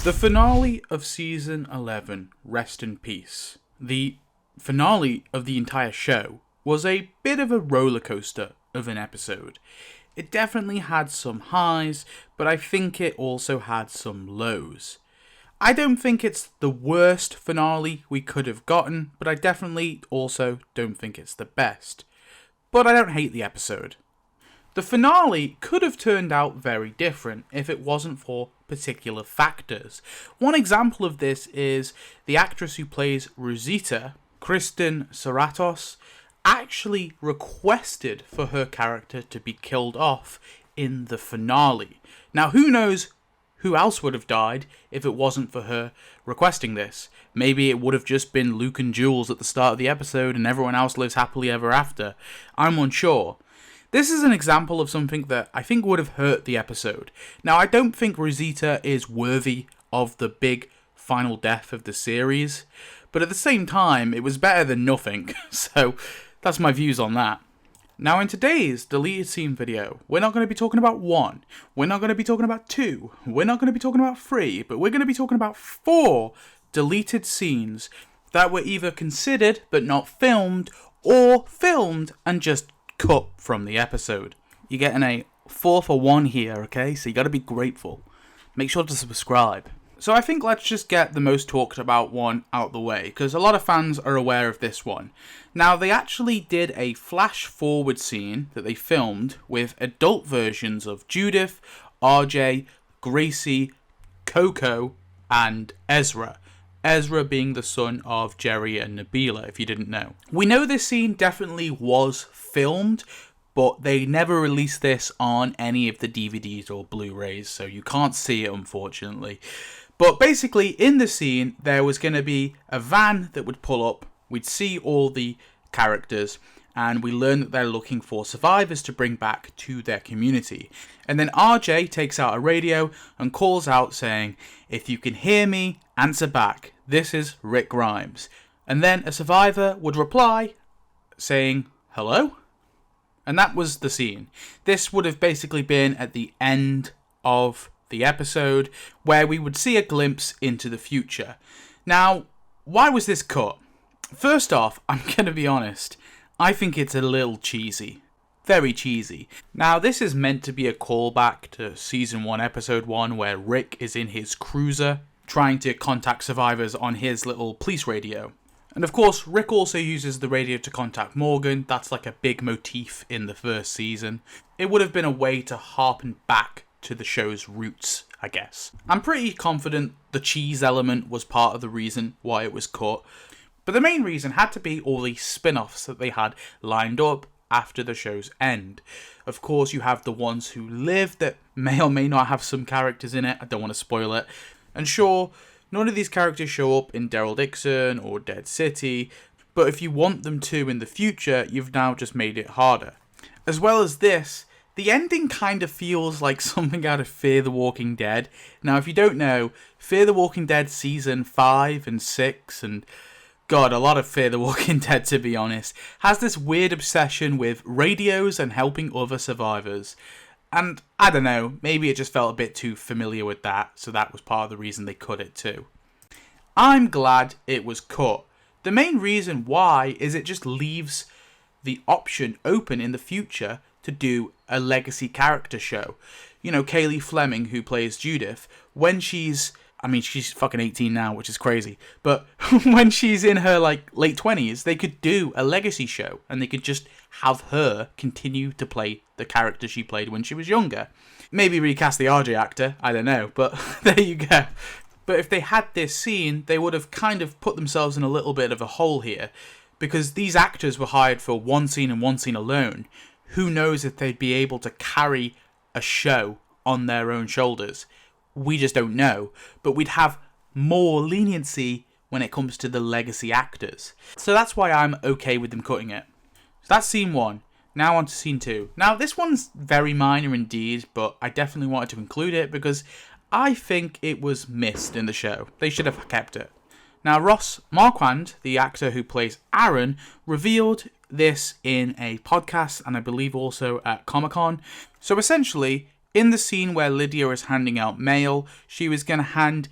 The finale of Season 11, Rest in Peace. The finale of the entire show was a bit of a roller coaster of an episode. It definitely had some highs, but I think it also had some lows. I don't think it's the worst finale we could have gotten, but I definitely also don't think it's the best. But I don't hate the episode. The finale could have turned out very different if it wasn't for particular factors. One example of this is the actress who plays Rosita, Kristen Saratos, actually requested for her character to be killed off in the finale. Now, who knows who else would have died if it wasn't for her requesting this? Maybe it would have just been Luke and Jules at the start of the episode and everyone else lives happily ever after. I'm unsure. This is an example of something that I think would have hurt the episode. Now, I don't think Rosita is worthy of the big final death of the series, but at the same time, it was better than nothing, so that's my views on that. Now, in today's deleted scene video, we're not going to be talking about 1, we're not going to be talking about 2, we're not going to be talking about 3, but we're going to be talking about 4 deleted scenes that were either considered but not filmed, or filmed and just cut from the episode. You're getting a 4 for 1 here, okay? So you gotta be grateful. Make sure to subscribe. So I think let's just get the most talked about one out the way, because a lot of fans are aware of this one. Now, they actually did a flash forward scene that they filmed with adult versions of Judith, RJ, Gracie, Coco, and Ezra. Ezra being the son of Jerry and Nabila, if you didn't know. We know this scene definitely was filmed, but they never released this on any of the DVDs or Blu-rays, so you can't see it, unfortunately. But basically, in the scene, there was going to be a van that would pull up, we'd see all the characters, and we learn that they're looking for survivors to bring back to their community. And then RJ takes out a radio and calls out saying, "If you can hear me, answer back. This is Rick Grimes." And then a survivor would reply saying, "Hello?" And that was the scene. This would have basically been at the end of the episode, where we would see a glimpse into the future. Now, why was this cut? First off, I'm going to be honest, I think it's a little cheesy. Very cheesy. Now, this is meant to be a callback to Season 1, Episode 1, where Rick is in his cruiser, trying to contact survivors on his little police radio. And of course, Rick also uses the radio to contact Morgan. That's like a big motif in the first season. It would have been a way to harpen back to the show's roots, I guess. I'm pretty confident the cheese element was part of the reason why it was cut. But the main reason had to be all the spin-offs that they had lined up after the show's end. Of course, you have the ones who live that may or may not have some characters in it. I don't want to spoil it. And sure, none of these characters show up in Daryl Dixon or Dead City, but if you want them to in the future, you've now just made it harder. As well as this, the ending kind of feels like something out of Fear the Walking Dead. Now, if you don't know, Fear the Walking Dead Season 5 and 6, and God, a lot of Fear the Walking Dead, to be honest, has this weird obsession with radios and helping other survivors. And I don't know, maybe it just felt a bit too familiar with that, so that was part of the reason they cut it too. I'm glad it was cut. The main reason why is it just leaves the option open in the future to do a legacy character show. You know, Kaylee Fleming, who plays Judith, when she's fucking 18 now, which is crazy, but when she's in her late 20s, they could do a legacy show, and they could just have her continue to play the character she played when she was younger. Maybe recast the RJ actor, I don't know, but there you go. But if they had this scene, they would have kind of put themselves in a little bit of a hole here, because these actors were hired for one scene and one scene alone. Who knows if they'd be able to carry a show on their own shoulders? We just don't know, but we'd have more leniency when it comes to the legacy actors. So that's why I'm okay with them cutting it. So that's scene 1. Now on to scene 2. Now this one's very minor indeed, but I definitely wanted to include it because I think it was missed in the show. They should have kept it. Now Ross Marquand, the actor who plays Aaron, revealed this in a podcast and I believe also at Comic-Con. So essentially, in the scene where Lydia is handing out mail, she was going to hand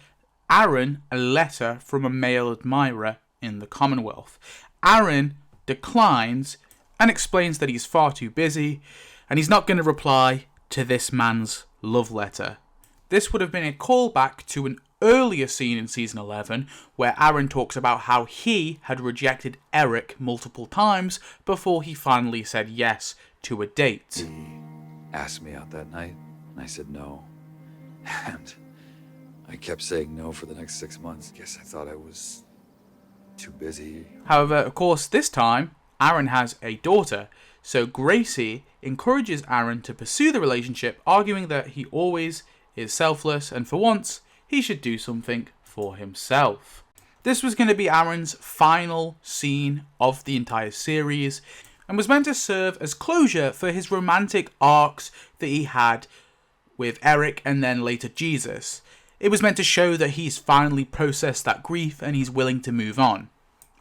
Aaron a letter from a male admirer in the Commonwealth. Aaron declines and explains that he's far too busy and he's not going to reply to this man's love letter. This would have been a callback to an earlier scene in season 11 where Aaron talks about how he had rejected Eric multiple times before he finally said yes to a date. He asked me out that night and I said no. And I kept saying no for the next 6 months. Guess I thought I was too busy. However, of course, this time, Aaron has a daughter, so Gracie encourages Aaron to pursue the relationship, arguing that he always is selfless and for once, he should do something for himself. This was going to be Aaron's final scene of the entire series, and was meant to serve as closure for his romantic arcs that he had with Eric and then later Jesus. It was meant to show that he's finally processed that grief and he's willing to move on.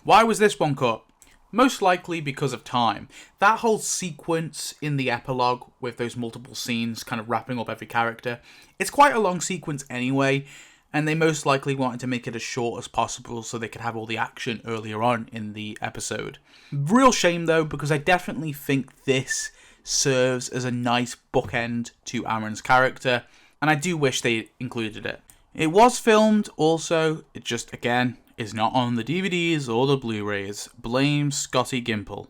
Why was this one cut? Most likely because of time. That whole sequence in the epilogue with those multiple scenes kind of wrapping up every character, it's quite a long sequence anyway, and they most likely wanted to make it as short as possible so they could have all the action earlier on in the episode. Real shame though, because I definitely think this serves as a nice bookend to Aaron's character, and I do wish they included it. It was filmed also, it just, again, is not on the DVDs or the Blu-rays. Blame Scotty Gimple.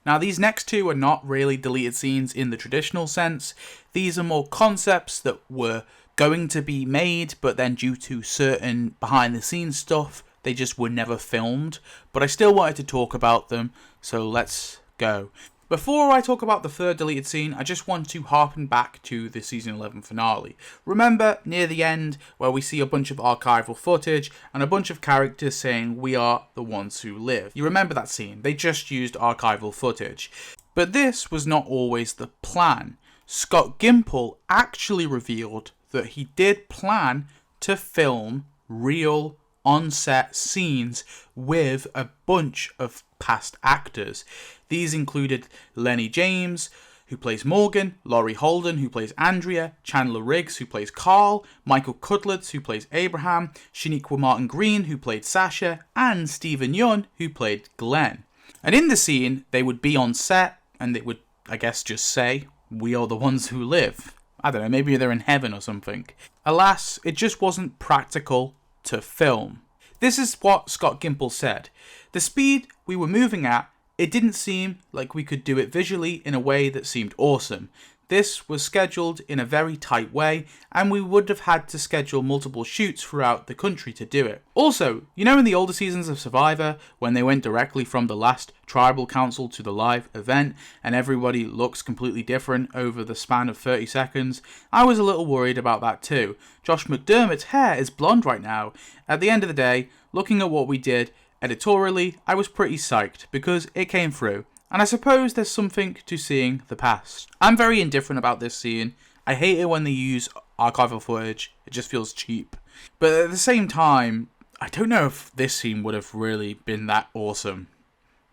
Now, these next two are not really deleted scenes in the traditional sense. These are more concepts that were going to be made, but then due to certain behind-the-scenes stuff, they just were never filmed. But I still wanted to talk about them, so let's go. Before I talk about the third deleted scene, I just want to harken back to the season 11 finale. Remember, near the end, where we see a bunch of archival footage and a bunch of characters saying, "We are the ones who live." You remember that scene? They just used archival footage. But this was not always the plan. Scott Gimple actually revealed that he did plan to film real on-set scenes with a bunch of past actors. These included Lenny James, who plays Morgan, Laurie Holden, who plays Andrea, Chandler Riggs, who plays Carl, Michael Cudlitz, who plays Abraham, Shaniqua Martin Green, who played Sasha, and Stephen Yeun, who played Glenn. And in the scene, they would be on set, and they would, I guess, just say, "We are the ones who live." I don't know, maybe they're in heaven or something. Alas, it just wasn't practical to film. This is what Scott Gimple said. "The speed we were moving at, it didn't seem like we could do it visually in a way that seemed awesome. This was scheduled in a very tight way, and we would have had to schedule multiple shoots throughout the country to do it. Also, you know in the older seasons of Survivor, when they went directly from the last tribal council to the live event, and everybody looks completely different over the span of 30 seconds, I was a little worried about that too. Josh McDermott's hair is blonde right now. At the end of the day, looking at what we did, editorially, I was pretty psyched, because it came through. And I suppose there's something to seeing the past. I'm very indifferent about this scene. I hate it when they use archival footage. It just feels cheap. But at the same time, I don't know if this scene would have really been that awesome.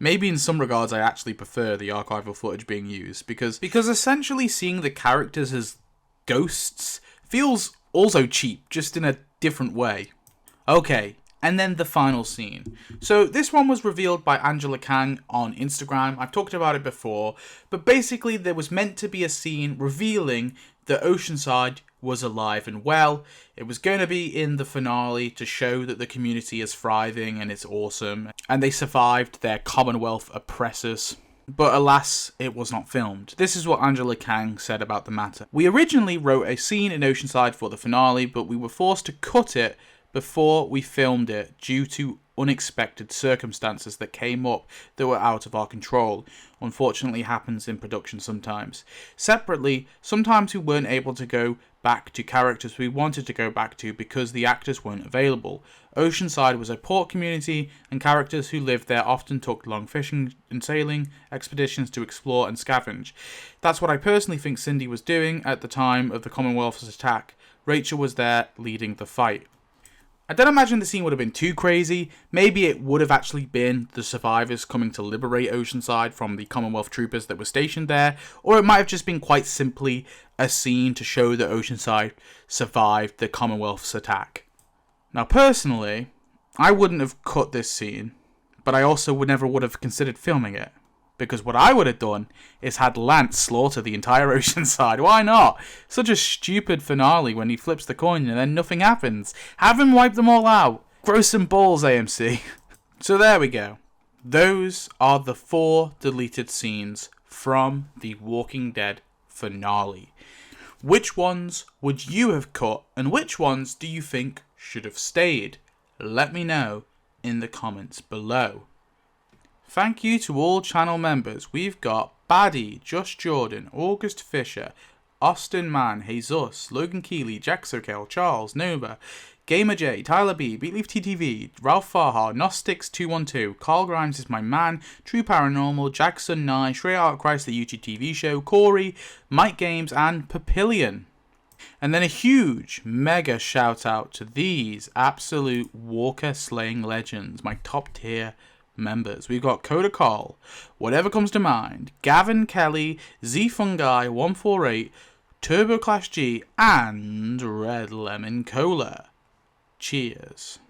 Maybe in some regards I actually prefer the archival footage being used, because essentially seeing the characters as ghosts feels also cheap, just in a different way. Okay. And then the final scene. So this one was revealed by Angela Kang on Instagram. I've talked about it before. But basically there was meant to be a scene revealing that Oceanside was alive and well. It was going to be in the finale to show that the community is thriving and it's awesome. And they survived their Commonwealth oppressors. But alas, it was not filmed. This is what Angela Kang said about the matter. "We originally wrote a scene in Oceanside for the finale, but we were forced to cut it before we filmed it due to unexpected circumstances that came up that were out of our control. Unfortunately happens in production sometimes. Separately, sometimes we weren't able to go back to characters we wanted to go back to because the actors weren't available. Oceanside was a port community, and characters who lived there often took long fishing and sailing expeditions to explore and scavenge. That's what I personally think Cindy was doing at the time of the Commonwealth's attack. Rachel was there leading the fight." I don't imagine the scene would have been too crazy. Maybe it would have actually been the survivors coming to liberate Oceanside from the Commonwealth troopers that were stationed there, or it might have just been quite simply a scene to show that Oceanside survived the Commonwealth's attack. Now, personally, I wouldn't have cut this scene, but I also never would have considered filming it. Because what I would have done is had Lance slaughter the entire Oceanside. Why not? Such a stupid finale when he flips the coin and then nothing happens. Have him wipe them all out. Grow some balls, AMC. So there we go. Those are the 4 deleted scenes from the Walking Dead finale. Which ones would you have cut, and which ones do you think should have stayed? Let me know in the comments below. Thank you to all channel members. We've got Baddie, Just Jordan, August Fisher, Austin Mann, Jesus, Logan Keeley, Jack Sokel, Charles, Nova, Gamer J, Tyler B, Beatleaf TTV, Ralph Farhar, Gnostics212, Carl Grimes is my man, True Paranormal, Jackson Nye, Shreya Art Christ, the YouTube TV show, Corey, Mike Games, and Papillion. And then a huge, mega shout out to these absolute Walker slaying legends, my top tier members. We've got Coda Carl, Whatever Comes to Mind, Gavin Kelly, Z Fungi 148, Turbo Clash G, and Red Lemon Cola. Cheers.